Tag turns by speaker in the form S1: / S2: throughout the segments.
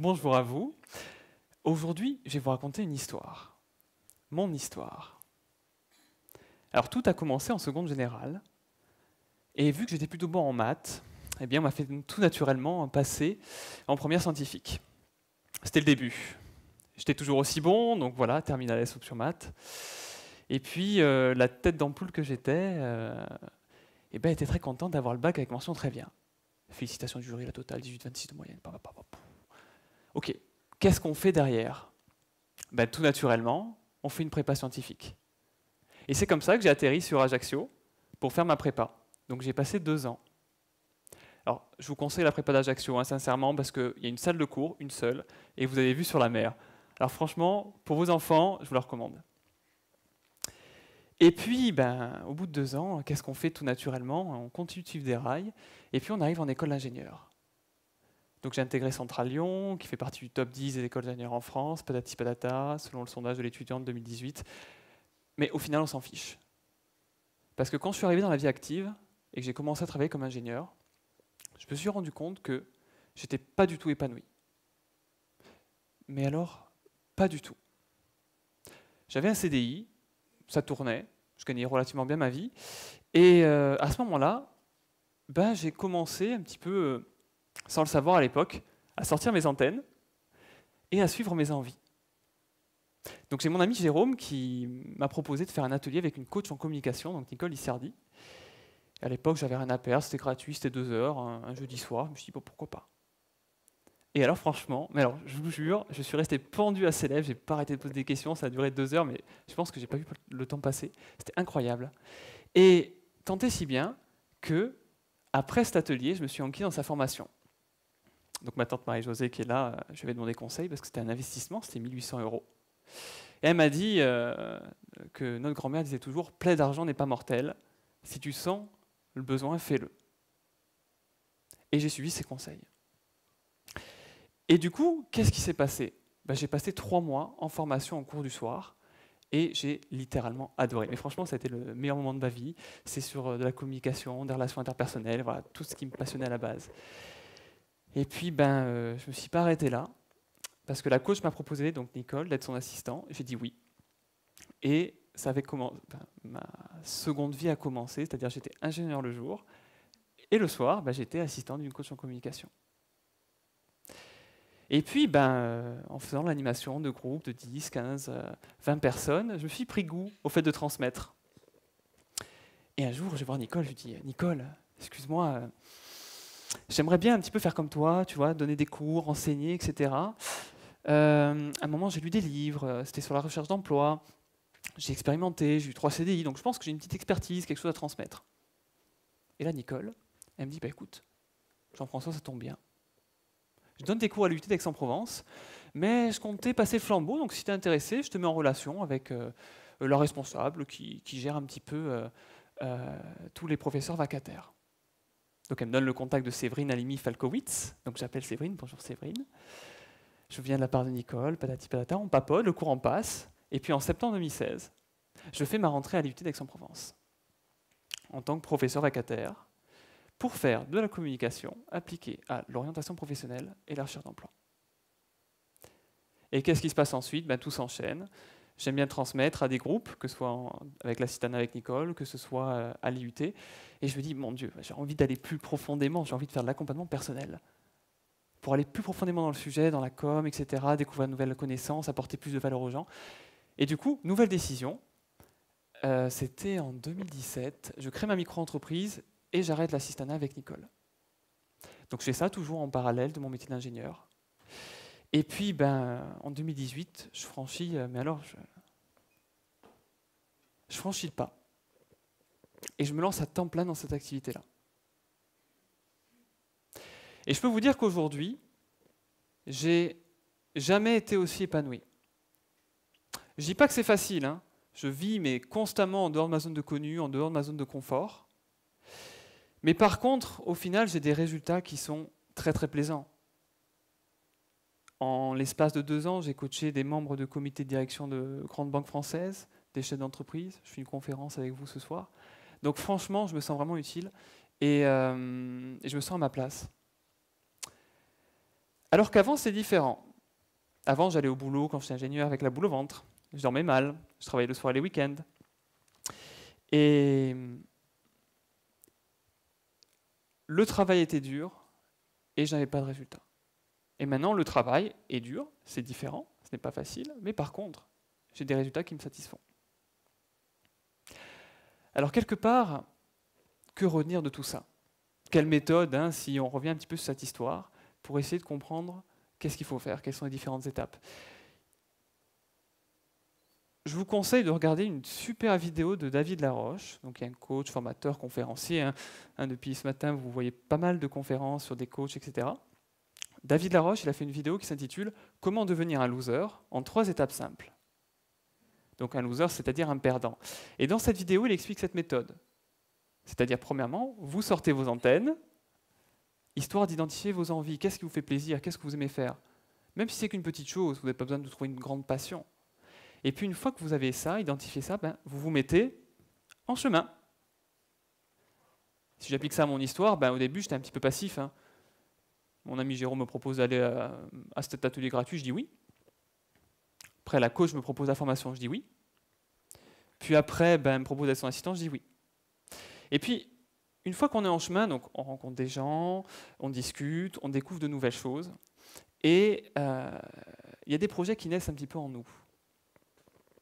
S1: Bonjour à vous. Aujourd'hui, je vais vous raconter une histoire. Mon histoire. Alors, tout a commencé en seconde générale. Et vu que j'étais plutôt bon en maths, eh bien, on m'a fait tout naturellement passer en première scientifique. C'était le début. J'étais toujours aussi bon, donc voilà, terminale S option maths. Et puis, la tête d'ampoule que j'étais, eh ben, était très contente d'avoir le bac avec mention très bien. Félicitations du jury, la totale, 18,26 de moyenne. Ok, qu'est-ce qu'on fait derrière? Ben, tout naturellement, on fait une prépa scientifique. Et c'est comme ça que j'ai atterri sur Ajaccio pour faire ma prépa. Donc j'ai passé 2 ans. Alors, je vous conseille la prépa d'Ajaccio, hein, sincèrement, parce qu'il y a une salle de cours, une seule, et vous avez vue sur la mer. Alors franchement, pour vos enfants, je vous la recommande. Et puis, ben, au bout de 2 ans, qu'est-ce qu'on fait tout naturellement? On continue de suivre des rails, et puis on arrive en école d'ingénieur. Donc j'ai intégré Centrale Lyon, qui fait partie du top 10 des écoles d'ingénieurs en France, patati patata, selon le sondage de l'étudiant de 2018. Mais au final, on s'en fiche. Parce que quand je suis arrivé dans la vie active, et que j'ai commencé à travailler comme ingénieur, je me suis rendu compte que j'étais pas du tout épanoui. Mais alors, pas du tout. J'avais un CDI, ça tournait, je gagnais relativement bien ma vie, et à ce moment-là, ben, j'ai commencé un petit peu, sans le savoir à l'époque, à sortir mes antennes et à suivre mes envies. Donc j'ai mon ami Jérôme qui m'a proposé de faire un atelier avec une coach en communication, donc Nicole Issardi. À l'époque, j'avais rien à perdre, c'était gratuit, c'était 2 heures, un jeudi soir, je me suis dit, bon, pourquoi pas. Et alors franchement, mais alors, je vous jure, je suis resté pendu à ses lèvres, j'ai pas arrêté de poser des questions, ça a duré 2 heures, mais je pense que j'ai pas vu le temps passer. C'était incroyable. Et tant et si bien que, après cet atelier, je me suis enquis dans sa formation. Donc ma tante Marie-Josée qui est là, je vais demander conseil parce que c'était un investissement, c'était 1800 €. Et elle m'a dit que notre grand-mère disait toujours « plaie d'argent n'est pas mortel, si tu sens le besoin, fais-le ». Et j'ai suivi ses conseils. Et du coup, qu'est-ce qui s'est passé? J'ai passé 3 mois en formation en cours du soir et j'ai littéralement adoré. Mais franchement, ça a été le meilleur moment de ma vie. C'est sur de la communication, des relations interpersonnelles, voilà, tout ce qui me passionnait à la base. Et puis, je ne me suis pas arrêté là, parce que la coach m'a proposé, donc Nicole, d'être son assistant. J'ai dit oui. Et ça avait ma seconde vie a commencé, c'est-à-dire j'étais ingénieur le jour, et le soir, j'étais assistant d'une coach en communication. Et puis, en faisant l'animation de groupes de 10, 15, 20 personnes, je me suis pris goût au fait de transmettre. Et un jour, je vais voir Nicole, je lui dis « Nicole, excuse-moi, j'aimerais bien un petit peu faire comme toi, tu vois, donner des cours, enseigner, etc. » À un moment, j'ai lu des livres, c'était sur la recherche d'emploi, j'ai expérimenté, j'ai eu 3 CDI, donc je pense que j'ai une petite expertise, quelque chose à transmettre. Et là, Nicole, elle me dit « écoute, Jean-François, ça tombe bien. Je donne des cours à l'UT d'Aix-en-Provence, mais je comptais passer le flambeau, donc si tu es intéressé, je te mets en relation avec la responsable qui gère un petit peu tous les professeurs vacataires. » Donc elle me donne le contact de Séverine Halimi-Falkowitz, donc j'appelle Séverine, bonjour Séverine. Je viens de la part de Nicole, patati patata, on papote, le courant passe, et puis en septembre 2016, je fais ma rentrée à l'UT d'Aix-en-Provence, en tant que professeur vacataire, pour faire de la communication appliquée à l'orientation professionnelle et la recherche d'emploi. Et qu'est-ce qui se passe ensuite? Tout s'enchaîne. J'aime bien transmettre à des groupes, que ce soit avec l'assistante avec Nicole, que ce soit à l'IUT. Et je me dis, mon Dieu, j'ai envie d'aller plus profondément, j'ai envie de faire de l'accompagnement personnel. Pour aller plus profondément dans le sujet, dans la com, etc., découvrir de nouvelles connaissances, apporter plus de valeur aux gens. Et du coup, nouvelle décision, c'était en 2017, je crée ma micro-entreprise et j'arrête l'assistanat avec Nicole. Donc je fais ça toujours en parallèle de mon métier d'ingénieur. Et puis, en 2018, je franchis, je franchis le pas. Et je me lance à temps plein dans cette activité-là. Et je peux vous dire qu'aujourd'hui, j'ai jamais été aussi épanoui. Je dis pas que c'est facile, hein. Je vis mais constamment en dehors de ma zone de connu, en dehors de ma zone de confort. Mais par contre, au final, j'ai des résultats qui sont très très plaisants. En l'espace de 2 ans, j'ai coaché des membres de comités de direction de grandes banques françaises, des chefs d'entreprise. Je fais une conférence avec vous ce soir. Donc franchement, je me sens vraiment utile et je me sens à ma place. Alors qu'avant, c'est différent. Avant, j'allais au boulot quand j'étais ingénieur avec la boule au ventre. Je dormais mal, je travaillais le soir et les week-ends. Et le travail était dur et je n'avais pas de résultat. Et maintenant, le travail est dur, c'est différent, ce n'est pas facile, mais par contre, j'ai des résultats qui me satisfont. Alors, quelque part, que retenir de tout ça? Quelle méthode, hein, si on revient un petit peu sur cette histoire, pour essayer de comprendre qu'est-ce qu'il faut faire, quelles sont les différentes étapes? Je vous conseille de regarder une super vidéo de David Laroche, donc il y a un coach, formateur, conférencier. Depuis ce matin, vous voyez pas mal de conférences sur des coachs, etc. David Laroche, il a fait une vidéo qui s'intitule « Comment devenir un loser en 3 étapes simples ». Donc un loser, c'est-à-dire un perdant. Et dans cette vidéo, il explique cette méthode. C'est-à-dire, premièrement, vous sortez vos antennes, histoire d'identifier vos envies. Qu'est-ce qui vous fait plaisir? Qu'est-ce que vous aimez faire? Même si c'est qu'une petite chose, vous n'avez pas besoin de trouver une grande passion. Et puis une fois que vous avez ça, identifié ça, vous vous mettez en chemin. Si j'applique ça à mon histoire, au début j'étais un petit peu passif. Mon ami Jérôme me propose d'aller à cet atelier gratuit, je dis oui. Après la coach me propose la formation, je dis oui. Puis après, elle me propose d'être son assistant, je dis oui. Et puis, une fois qu'on est en chemin, donc on rencontre des gens, on discute, on découvre de nouvelles choses. Et il y a des projets qui naissent un petit peu en nous.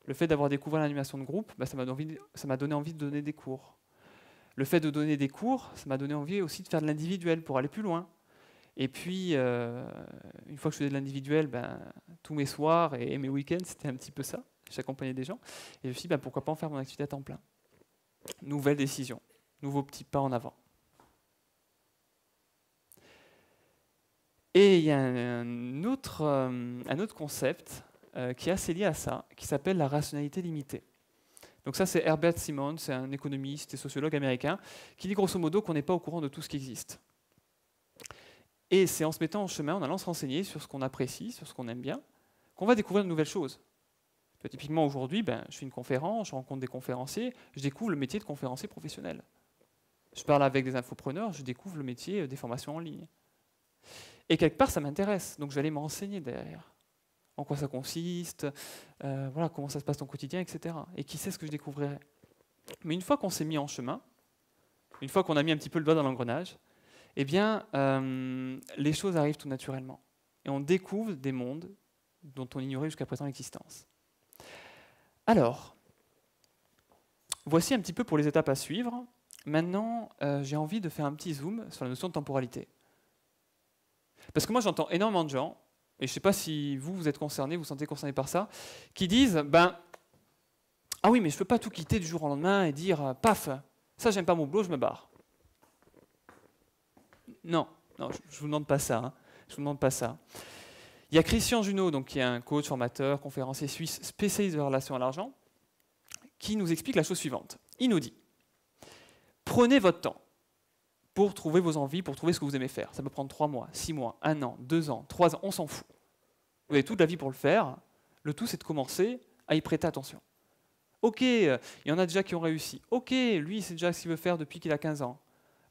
S1: Le fait d'avoir découvert l'animation de groupe, ça m'a donné envie de donner des cours. Le fait de donner des cours, ça m'a donné envie aussi de faire de l'individuel pour aller plus loin. Et puis, une fois que je faisais de l'individuel, tous mes soirs et mes week-ends, c'était un petit peu ça. J'accompagnais des gens. Et je me suis dit, pourquoi pas en faire mon activité à temps plein? Nouvelle décision, nouveau petit pas en avant. Et il y a un autre concept qui est assez lié à ça, qui s'appelle la rationalité limitée. Donc ça, c'est Herbert Simon, c'est un économiste et sociologue américain, qui dit grosso modo qu'on n'est pas au courant de tout ce qui existe. Et c'est en se mettant en chemin, en allant se renseigner sur ce qu'on apprécie, sur ce qu'on aime bien, qu'on va découvrir de nouvelles choses. Typiquement aujourd'hui, je fais une conférence, je rencontre des conférenciers, je découvre le métier de conférencier professionnel. Je parle avec des infopreneurs, je découvre le métier des formations en ligne. Et quelque part, ça m'intéresse, donc je vais aller me renseigner derrière. En quoi ça consiste, comment ça se passe dans le quotidien, etc. Et qui sait ce que je découvrirai. Mais une fois qu'on s'est mis en chemin, une fois qu'on a mis un petit peu le doigt dans l'engrenage, eh bien, les choses arrivent tout naturellement. Et on découvre des mondes dont on ignorait jusqu'à présent l'existence. Alors, voici un petit peu pour les étapes à suivre. Maintenant, j'ai envie de faire un petit zoom sur la notion de temporalité. Parce que moi, j'entends énormément de gens, et je ne sais pas si vous êtes concernés, vous vous sentez concernés par ça, qui disent ah oui, mais je ne peux pas tout quitter du jour au lendemain et dire paf, ça, j'aime pas mon boulot, je me barre. Non, je ne vous demande pas ça. Je vous demande pas ça. Il y a Christian Junot, donc, qui est un coach, formateur, conférencier suisse spécialiste de la relation à l'argent, qui nous explique la chose suivante. Il nous dit prenez votre temps pour trouver vos envies, pour trouver ce que vous aimez faire. Ça peut prendre 3 mois, 6 mois, 1 an, 2 ans, 3 ans, on s'en fout. Vous avez toute la vie pour le faire. Le tout, c'est de commencer à y prêter attention. Ok, il y en a déjà qui ont réussi. Ok, lui, c'est déjà ce qu'il veut faire depuis qu'il a 15 ans.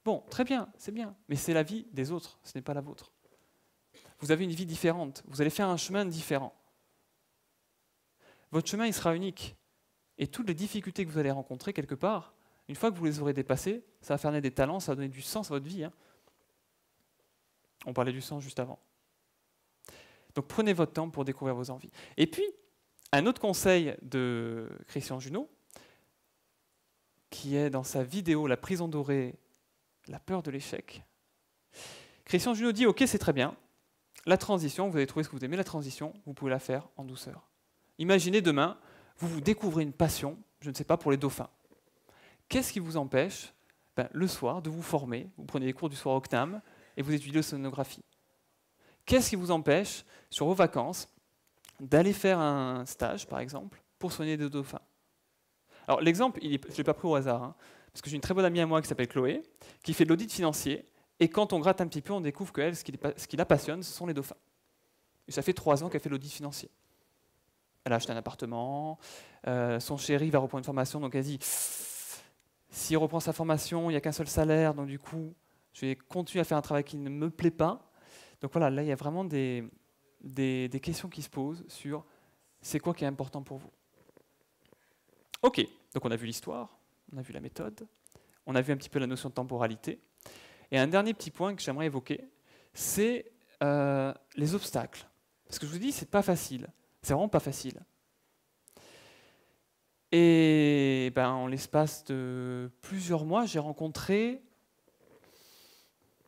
S1: Bon, très bien, c'est bien, mais c'est la vie des autres, ce n'est pas la vôtre. Vous avez une vie différente, vous allez faire un chemin différent. Votre chemin, il sera unique. Et toutes les difficultés que vous allez rencontrer quelque part, une fois que vous les aurez dépassées, ça va faire naître des talents, ça va donner du sens à votre vie. On parlait du sens juste avant. Donc prenez votre temps pour découvrir vos envies. Et puis, un autre conseil de Christian Junot, qui est dans sa vidéo « La prison dorée, la peur de l'échec ». Christian Junot dit « Ok, c'est très bien, la transition, vous avez trouvé ce que vous aimez, la transition, vous pouvez la faire en douceur. Imaginez demain, vous découvrez une passion, je ne sais pas, pour les dauphins. Qu'est-ce qui vous empêche, le soir, de vous former? Vous prenez les cours du soir au CNAM et vous étudiez l'océanographie. Qu'est-ce qui vous empêche, sur vos vacances, d'aller faire un stage, par exemple, pour soigner des dauphins? Alors l'exemple, je ne l'ai pas pris au hasard, parce que j'ai une très bonne amie à moi qui s'appelle Chloé, qui fait de l'audit financier, et quand on gratte un petit peu, on découvre qu'elle, ce qui la passionne, ce sont les dauphins. Et ça fait 3 ans qu'elle fait l'audit financier. Elle a acheté un appartement, son chéri va reprendre une formation, donc elle dit s'il reprend sa formation, il n'y a qu'un seul salaire, donc du coup, je vais continuer à faire un travail qui ne me plaît pas. Donc voilà, là, il y a vraiment des questions qui se posent sur c'est quoi qui est important pour vous. Ok, donc on a vu l'histoire, on a vu la méthode, on a vu un petit peu la notion de temporalité. Et un dernier petit point que j'aimerais évoquer, c'est les obstacles. Parce que je vous dis, c'est pas facile. C'est vraiment pas facile. Et ben, en l'espace de plusieurs mois, j'ai rencontré,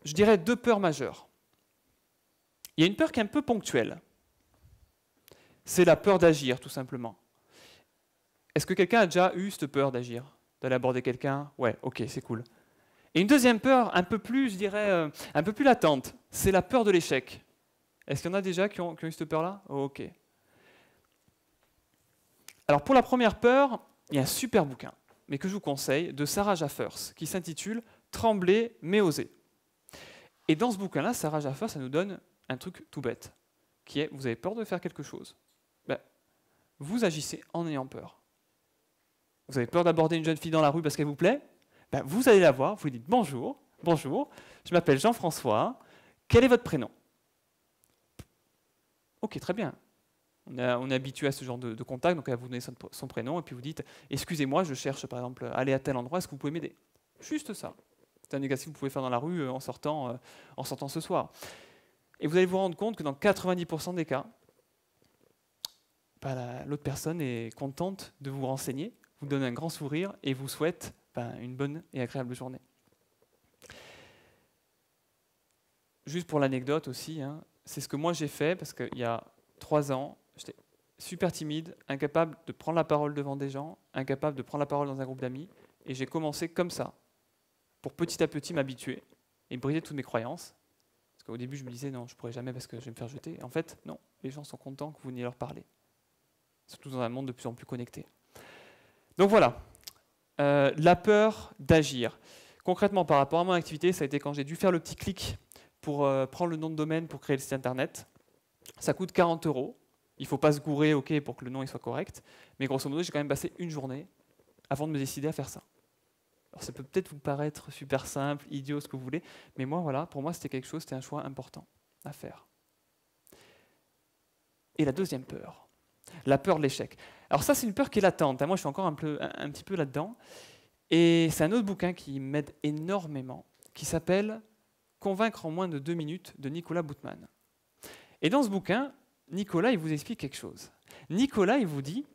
S1: je dirais, 2 peurs majeures. Il y a une peur qui est un peu ponctuelle. C'est la peur d'agir, tout simplement. Est-ce que quelqu'un a déjà eu cette peur d'agir? D'aller aborder quelqu'un? Ouais, ok, c'est cool. Et une deuxième peur, un peu plus, je dirais, un peu plus latente, c'est la peur de l'échec. Est-ce qu'il y en a déjà qui ont eu cette peur-là? Ok. Alors pour la première peur, il y a un super bouquin, mais que je vous conseille, de Sarah Jaffers, qui s'intitule « Trembler mais oser ». Et dans ce bouquin-là, Sarah Jaffers, ça nous donne un truc tout bête, qui est, vous avez peur de faire quelque chose, ben, vous agissez en ayant peur. Vous avez peur d'aborder une jeune fille dans la rue parce qu'elle vous plaît, ben, vous allez la voir, vous lui dites « Bonjour, bonjour, je m'appelle Jean-François, quel est votre prénom ?» Ok, très bien. On est habitué à ce genre de contact, donc elle vous donne son prénom, et puis vous dites « Excusez-moi, je cherche par exemple à aller à tel endroit, est-ce que vous pouvez m'aider ?» Juste ça. C'est un exercice que vous pouvez faire dans la rue en sortant ce soir. Et vous allez vous rendre compte que dans 90% des cas, l'autre personne est contente de vous renseigner, vous donne un grand sourire et vous souhaite une bonne et agréable journée. Juste pour l'anecdote aussi, hein, c'est ce que moi j'ai fait, parce qu'il y a 3 ans, j'étais super timide, incapable de prendre la parole devant des gens, incapable de prendre la parole dans un groupe d'amis, et j'ai commencé comme ça, pour petit à petit m'habituer et briser toutes mes croyances. Parce qu'au début, je me disais, non, je ne pourrais jamais parce que je vais me faire jeter. Et en fait, non, les gens sont contents que vous veniez leur parler. Surtout dans un monde de plus en plus connecté. Donc voilà, la peur d'agir. Concrètement, par rapport à mon activité, ça a été quand j'ai dû faire le petit clic pour prendre le nom de domaine pour créer le site internet. Ça coûte 40 €. Il ne faut pas se gourer, ok, pour que le nom il soit correct. Mais grosso modo, j'ai quand même passé une journée avant de me décider à faire ça. Alors ça peut peut-être vous paraître super simple, idiot, ce que vous voulez, mais moi, voilà, pour moi, c'était un choix important à faire. Et la deuxième peur, la peur de l'échec. Alors ça, c'est une peur qui est latente. Moi, je suis encore un petit peu là-dedans. Et c'est un autre bouquin qui m'aide énormément, qui s'appelle « Convaincre en moins de 2 minutes » de Nicolas Boutman. Et dans ce bouquin, Nicolas, il vous explique quelque chose. Nicolas, il vous dit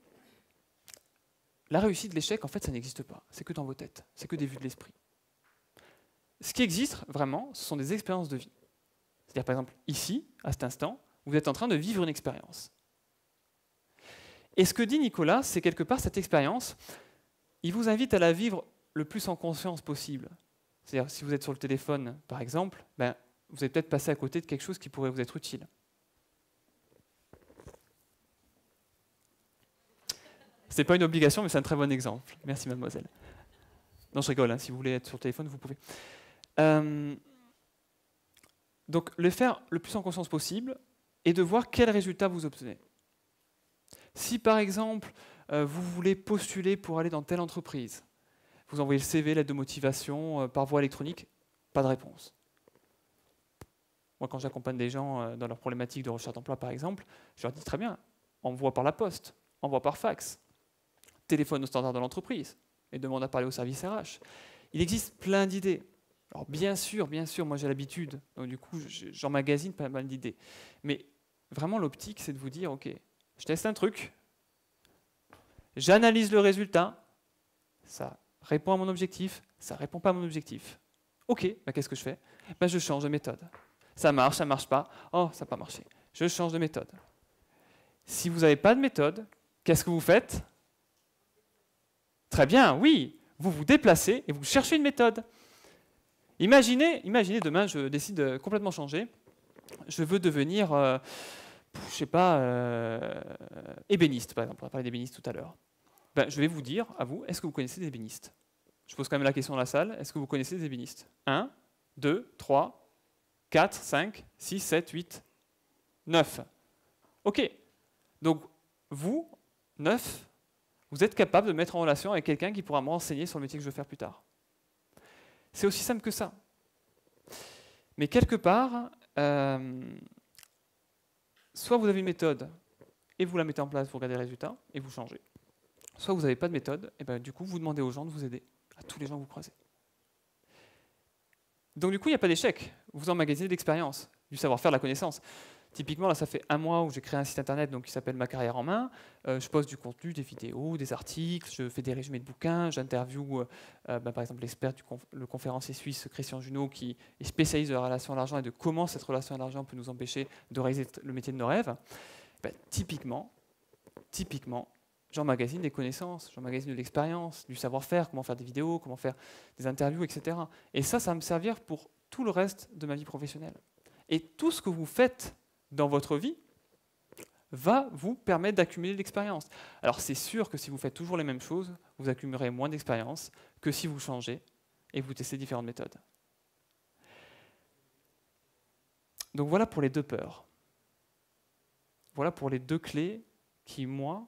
S1: la réussite, l'échec, en fait, ça n'existe pas. C'est que dans vos têtes. C'est que des vues de l'esprit. Ce qui existe, vraiment, ce sont des expériences de vie. C'est-à-dire, par exemple, ici, à cet instant, vous êtes en train de vivre une expérience. Et ce que dit Nicolas, c'est quelque part cette expérience, il vous invite à la vivre le plus en conscience possible. C'est-à-dire, si vous êtes sur le téléphone, par exemple, vous allez peut-être passer à côté de quelque chose qui pourrait vous être utile. Ce n'est pas une obligation, mais c'est un très bon exemple. Merci, mademoiselle. Non, je rigole, hein, si vous voulez être sur le téléphone, vous pouvez. Donc, le faire le plus en conscience possible et de voir quels résultats vous obtenez. Si, par exemple, vous voulez postuler pour aller dans telle entreprise, vous envoyez le CV, lettre de motivation par voie électronique, pas de réponse. Moi, quand j'accompagne des gens dans leurs problématiques de recherche d'emploi, par exemple, je leur dis très bien, envoie par la poste, envoie par fax, téléphone au standard de l'entreprise et demande à parler au service RH. Il existe plein d'idées. Alors bien sûr, moi j'ai l'habitude, donc du coup j'emmagasine pas mal d'idées. Mais vraiment l'optique, c'est de vous dire, ok, je teste un truc, j'analyse le résultat, ça répond à mon objectif, ça répond pas à mon objectif. Ok, qu'est-ce que je fais? Je change de méthode. Ça marche pas, oh, ça n'a pas marché. Je change de méthode. Si vous n'avez pas de méthode, qu'est-ce que vous faites? Très bien, oui, vous vous déplacez et vous cherchez une méthode. Imaginez demain, je décide de complètement changer. Je veux devenir, je sais pas, ébéniste, par exemple. On a parlé d'ébéniste tout à l'heure. Je vais vous dire, à vous, est-ce que vous connaissez des ébénistes? Je pose quand même la question dans la salle, est-ce que vous connaissez des ébénistes? 1, 2, 3, 4, 5, 6, 7, 8, 9. Ok. Donc, vous, 9, vous êtes capable de mettre en relation avec quelqu'un qui pourra me renseigner sur le métier que je veux faire plus tard. C'est aussi simple que ça. Mais quelque part, soit vous avez une méthode et vous la mettez en place, vous regardez les résultats et vous changez. Soit vous n'avez pas de méthode, et ben, du coup vous demandez aux gens de vous aider, à tous les gens que vous croisez. Donc du coup il n'y a pas d'échec, vous emmagasinez de l'expérience, du savoir-faire, de la connaissance. Typiquement, là, ça fait un mois où j'ai créé un site internet donc, qui s'appelle Ma Carrière en Main. Je poste du contenu, des vidéos, des articles, je fais des résumés de bouquins, j'interviewe par exemple l'expert, le conférencier suisse Christian Junot, qui est spécialiste de la relation à l'argent et de comment cette relation à l'argent peut nous empêcher de réaliser le métier de nos rêves. Typiquement, j'emmagasine des connaissances, j'emmagasine de l'expérience, du savoir-faire, comment faire des vidéos, comment faire des interviews, etc. Et ça va me servir pour tout le reste de ma vie professionnelle. Et tout ce que vous faites dans votre vie va vous permettre d'accumuler de l'expérience. Alors c'est sûr que si vous faites toujours les mêmes choses, vous accumulerez moins d'expérience que si vous changez et vous testez différentes méthodes. Donc voilà pour les deux peurs. Voilà pour les deux clés qui, moi,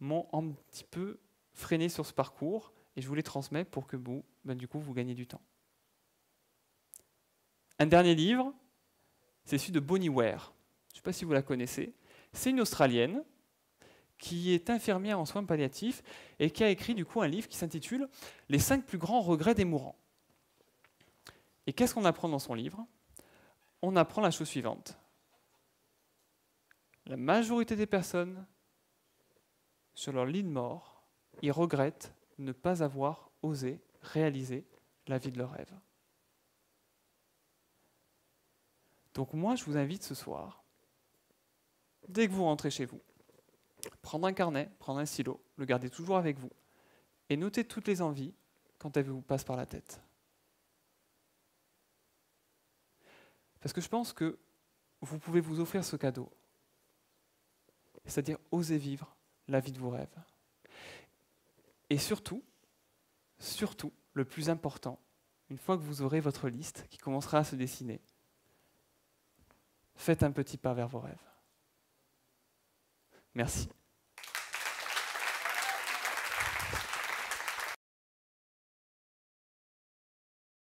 S1: m'ont un petit peu freiné sur ce parcours et je vous les transmets pour que vous, du coup, vous gagnez du temps. Un dernier livre, c'est celui de Bronnie Ware. Je ne sais pas si vous la connaissez. C'est une Australienne qui est infirmière en soins palliatifs et qui a écrit du coup un livre qui s'intitule « Les 5 plus grands regrets des mourants ». Et qu'est-ce qu'on apprend dans son livre? On apprend la chose suivante. La majorité des personnes, sur leur lit de mort, ils regrettent de ne pas avoir osé réaliser la vie de leur rêve. Donc moi, je vous invite ce soir, dès que vous rentrez chez vous, prendre un carnet, prendre un stylo, le garder toujours avec vous, et noter toutes les envies quand elles vous passent par la tête. Parce que je pense que vous pouvez vous offrir ce cadeau, c'est-à-dire oser vivre la vie de vos rêves. Et surtout, le plus important, une fois que vous aurez votre liste qui commencera à se dessiner, faites un petit pas vers vos rêves. Merci.